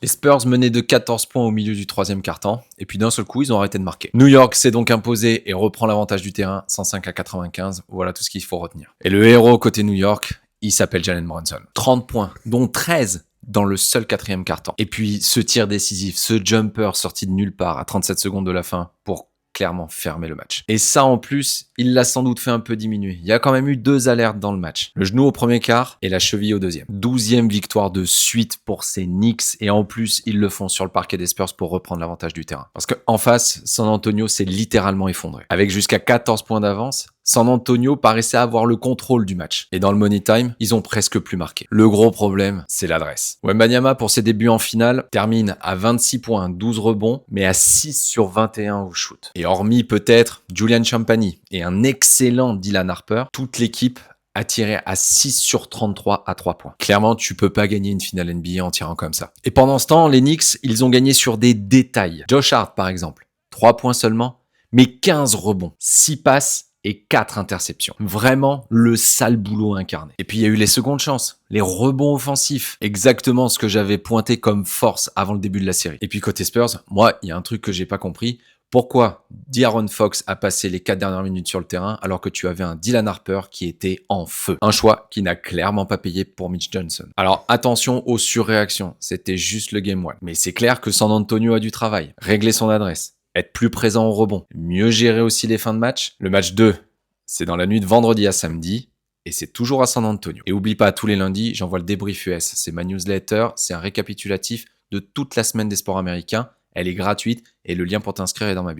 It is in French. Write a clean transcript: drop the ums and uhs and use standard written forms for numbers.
Les Spurs menaient de 14 points au milieu du troisième quart-temps, et puis d'un seul coup, ils ont arrêté de marquer. New York s'est donc imposé et reprend l'avantage du terrain, 105-95. Voilà tout ce qu'il faut retenir. Et le héros côté New York, il s'appelle Jalen Brunson. 30 points, dont 13 dans le seul quatrième quart-temps. Et puis ce tir décisif, ce jumper sorti de nulle part à 37 secondes de la fin pour clairement fermer le match. Et ça, en plus, il l'a sans doute fait un peu diminuer. Il y a quand même eu 2 alertes dans le match. Le genou au premier quart et la cheville au deuxième. 12e victoire de suite pour ces Knicks. Et en plus, ils le font sur le parquet des Spurs pour reprendre l'avantage du terrain. Parce qu'en face, San Antonio s'est littéralement effondré. Avec jusqu'à 14 points d'avance, San Antonio paraissait avoir le contrôle du match. Et dans le Money Time, ils ont presque plus marqué. Le gros problème, c'est l'adresse. Wembanyama, pour ses débuts en finale, termine à 26 points, 12 rebonds, mais à 6 sur 21 au shoot. Et hormis peut-être Julian Champagny et un excellent Dylan Harper, toute l'équipe a tiré à 6 sur 33 à 3 points. Clairement, tu peux pas gagner une finale NBA en tirant comme ça. Et pendant ce temps, les Knicks, ils ont gagné sur des détails. Josh Hart, par exemple, 3 points seulement, mais 15 rebonds, 6 passes, et 4 interceptions. Vraiment le sale boulot incarné. Et puis il y a eu les secondes chances, les rebonds offensifs, exactement ce que j'avais pointé comme force avant le début de la série. Et puis côté Spurs, moi, il y a un truc que j'ai pas compris. Pourquoi De'Aaron Fox a passé les 4 dernières minutes sur le terrain alors que tu avais un Dylan Harper qui était en feu? Un choix qui n'a clairement pas payé pour Mitch Johnson. Alors attention aux surréactions, c'était juste le Game 1. Mais c'est clair que San Antonio a du travail. Régler son adresse, être plus présent au rebond, mieux gérer aussi les fins de match. Le match 2, c'est dans la nuit de vendredi à samedi, et c'est toujours à San Antonio. Et oublie pas, tous les lundis, j'envoie le débrief US. C'est ma newsletter, c'est un récapitulatif de toute la semaine des sports américains. Elle est gratuite, et le lien pour t'inscrire est dans ma bio.